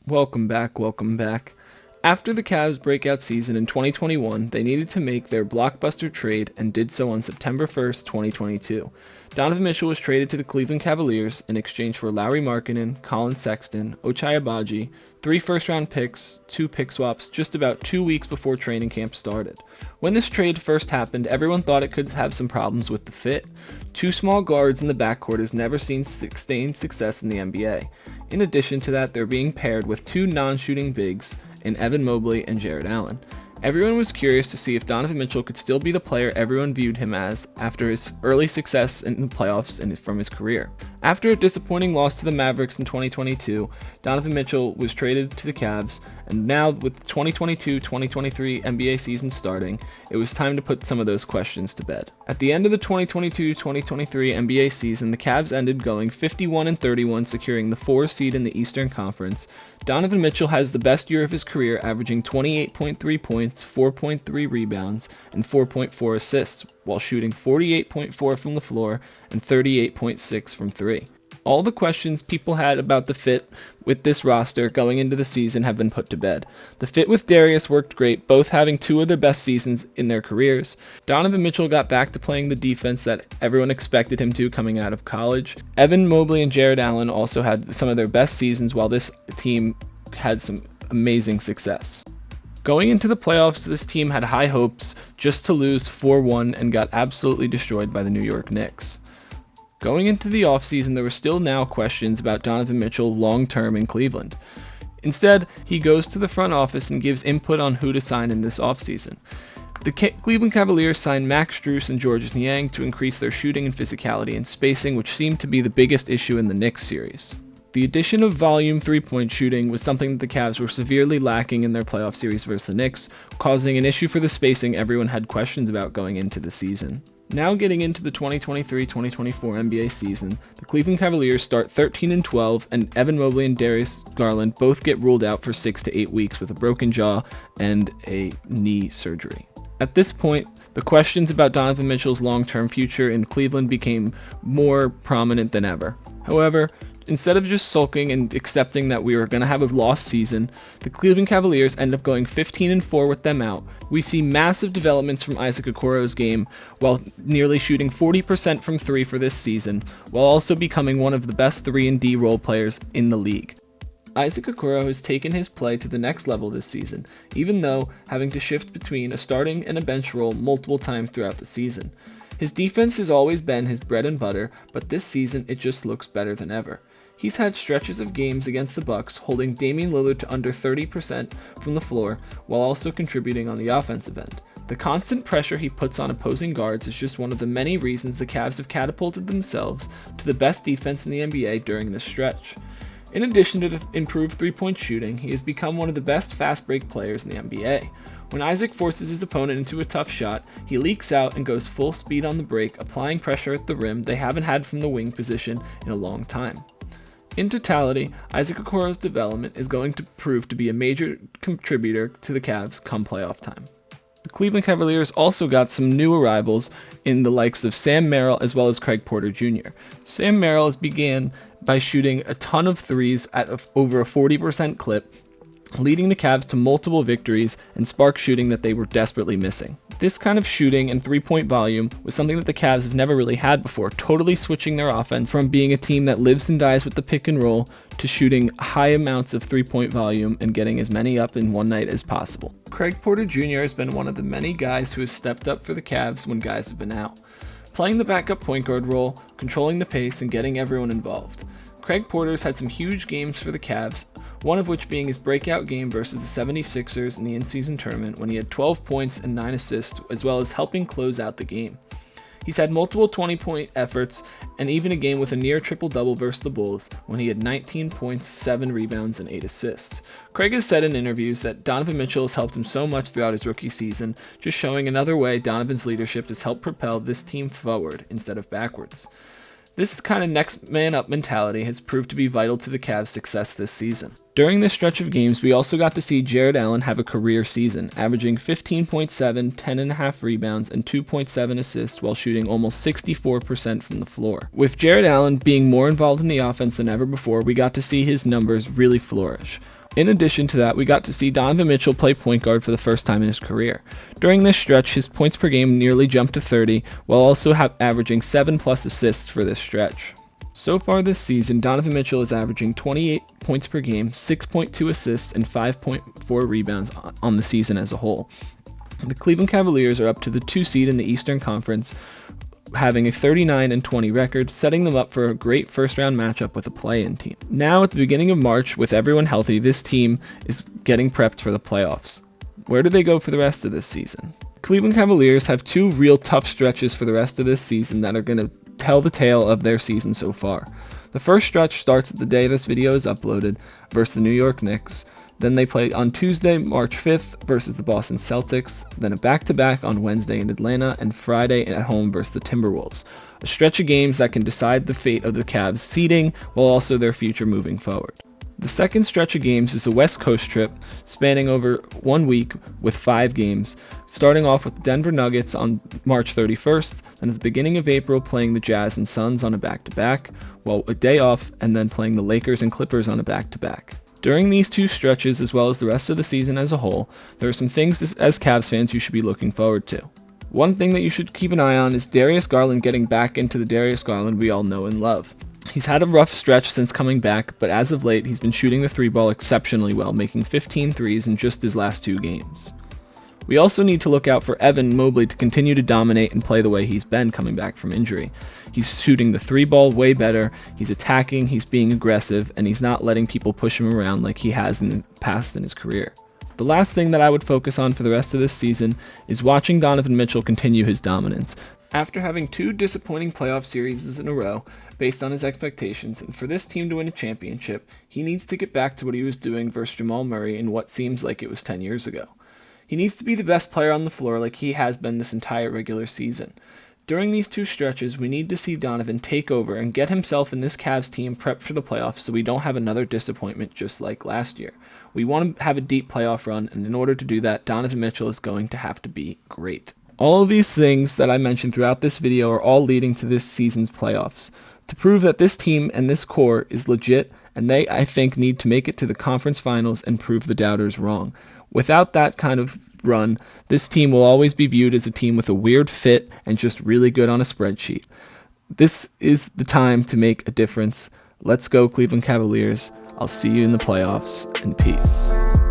Welcome back, welcome back. After the Cavs' breakout season in 2021, they needed to make their blockbuster trade and did so on September 1st, 2022. Donovan Mitchell was traded to the Cleveland Cavaliers in exchange for Lauri Markkanen, Colin Sexton, Ochai Agbaji, 3 first-round picks, 2 pick swaps, just about 2 weeks before training camp started. When this trade first happened, everyone thought it could have some problems with the fit. 2 small guards in the backcourt has never seen sustained success in the NBA. In addition to that, they're being paired with 2 non-shooting bigs in Evan Mobley and Jared Allen. Everyone was curious to see if Donovan Mitchell could still be the player everyone viewed him as after his early success in the playoffs and from his career. After a disappointing loss to the Mavericks in 2022, Donovan Mitchell was traded to the Cavs, and now with the 2022-2023 NBA season starting, it was time to put some of those questions to bed. At the end of the 2022-2023 NBA season, the Cavs ended going 51-31, securing the 4 seed in the Eastern Conference. Donovan Mitchell has the best year of his career, averaging 28.3 points, 4.3 rebounds, and 4.4 assists, while shooting 48.4 from the floor and 38.6 from 3. All the questions people had about the fit with this roster going into the season have been put to bed. The fit with Darius worked great, both having 2 of their best seasons in their careers. Donovan Mitchell got back to playing the defense that everyone expected him to coming out of college. Evan Mobley and Jared Allen also had some of their best seasons, while this team had some amazing success. Going into the playoffs, this team had high hopes, just to lose 4-1 and got absolutely destroyed by the New York Knicks. Going into the offseason, there were still now questions about Donovan Mitchell long-term in Cleveland. Instead, he goes to the front office and gives input on who to sign in this offseason. The Cleveland Cavaliers signed Max Strus and Georges Niang to increase their shooting and physicality and spacing, which seemed to be the biggest issue in the Knicks series. The addition of volume 3-point shooting was something that the Cavs were severely lacking in their playoff series versus the Knicks, causing an issue for the spacing everyone had questions about going into the season. Now getting into the 2023-2024 NBA season, the Cleveland Cavaliers start 13-12, and Evan Mobley and Darius Garland both get ruled out for 6 to 8 weeks with a broken jaw and a knee surgery. At this point, the questions about Donovan Mitchell's long-term future in Cleveland became more prominent than ever. However, instead of just sulking and accepting that we were going to have a lost season, the Cleveland Cavaliers end up going 15-4 with them out. We see massive developments from Isaac Okoro's game, while nearly shooting 40% from 3 for this season, while also becoming one of the best 3-and-D role players in the league. Isaac Okoro has taken his play to the next level this season, even though having to shift between a starting and a bench role multiple times throughout the season. His defense has always been his bread and butter, but this season it just looks better than ever. He's had stretches of games against the Bucks holding Damian Lillard to under 30% from the floor, while also contributing on the offensive end. The constant pressure he puts on opposing guards is just one of the many reasons the Cavs have catapulted themselves to the best defense in the NBA during this stretch. In addition to the improved 3-point shooting, he has become one of the best fast break players in the NBA. When Isaac forces his opponent into a tough shot, he leaks out and goes full speed on the break, applying pressure at the rim they haven't had from the wing position in a long time. In totality, Isaac Okoro's development is going to prove to be a major contributor to the Cavs come playoff time. The Cleveland Cavaliers also got some new arrivals in the likes of Sam Merrill as well as Craig Porter Jr. Sam Merrill began by shooting a ton of threes at over a 40% clip, leading the Cavs to multiple victories and spark shooting that they were desperately missing. This kind of shooting and 3-point volume was something that the Cavs have never really had before, totally switching their offense from being a team that lives and dies with the pick and roll to shooting high amounts of 3-point volume and getting as many up in one night as possible. Craig Porter Jr. has been one of the many guys who has stepped up for the Cavs when guys have been out, playing the backup point guard role, controlling the pace, and getting everyone involved. Craig Porter's had some huge games for the Cavs, one of which being his breakout game versus the 76ers in the in-season tournament when he had 12 points and 9 assists, as well as helping close out the game. He's had multiple 20-point efforts and even a game with a near triple-double versus the Bulls when he had 19 points, 7 rebounds, and 8 assists. Craig has said in interviews that Donovan Mitchell has helped him so much throughout his rookie season, just showing another way Donovan's leadership has helped propel this team forward instead of backwards. This kind of next man up mentality has proved to be vital to the Cavs' success this season. During this stretch of games, we also got to see Jared Allen have a career season, averaging 15.7, 10.5 rebounds, and 2.7 assists while shooting almost 64% from the floor. With Jared Allen being more involved in the offense than ever before, we got to see his numbers really flourish. In addition to that, we got to see Donovan Mitchell play point guard for the first time in his career. During this stretch, his points per game nearly jumped to 30, while also averaging 7+ assists for this stretch. So far this season, Donovan Mitchell is averaging 28 points per game, 6.2 assists, and 5.4 rebounds on the season as a whole. The Cleveland Cavaliers are up to the 2 seed in the Eastern Conference, having a 39-20 record, setting them up for a great first-round matchup with a play-in team. Now, at the beginning of March, with everyone healthy, this team is getting prepped for the playoffs. Where do they go for the rest of this season? Cleveland Cavaliers have 2 real tough stretches for the rest of this season that are going to tell the tale of their season so far. The first stretch starts the day this video is uploaded versus the New York Knicks. Then they play on Tuesday, March 5th versus the Boston Celtics, then a back-to-back on Wednesday in Atlanta, and Friday at home versus the Timberwolves. A stretch of games that can decide the fate of the Cavs' seeding, while also their future moving forward. The second stretch of games is a West Coast trip spanning over 1 week with 5 games, starting off with the Denver Nuggets on March 31st, then at the beginning of April playing the Jazz and Suns on a back-to-back, while a day off, and then playing the Lakers and Clippers on a back-to-back. During these 2 stretches, as well as the rest of the season as a whole, there are some things as Cavs fans you should be looking forward to. One thing that you should keep an eye on is Darius Garland getting back into the Darius Garland we all know and love. He's had a rough stretch since coming back, but as of late, he's been shooting the 3-ball exceptionally well, making 15 threes in just his last 2 games. We also need to look out for Evan Mobley to continue to dominate and play the way he's been coming back from injury. He's shooting the 3-ball way better, he's attacking, he's being aggressive, and he's not letting people push him around like he has in the past in his career. The last thing that I would focus on for the rest of this season is watching Donovan Mitchell continue his dominance. After having 2 disappointing playoff series in a row, based on his expectations, and for this team to win a championship, he needs to get back to what he was doing versus Jamal Murray in what seems like it was 10 years ago. He needs to be the best player on the floor like he has been this entire regular season. During these 2 stretches, we need to see Donovan take over and get himself and this Cavs team prepped for the playoffs so we don't have another disappointment just like last year. We want to have a deep playoff run, and in order to do that, Donovan Mitchell is going to have to be great. All of these things that I mentioned throughout this video are all leading to this season's playoffs. To prove that this team and this core is legit, and they, I think, need to make it to the conference finals and prove the doubters wrong. Without that kind of run, this team will always be viewed as a team with a weird fit and just really good on a spreadsheet. This is the time to make a difference. Let's go, Cleveland Cavaliers. I'll see you in the playoffs, and peace.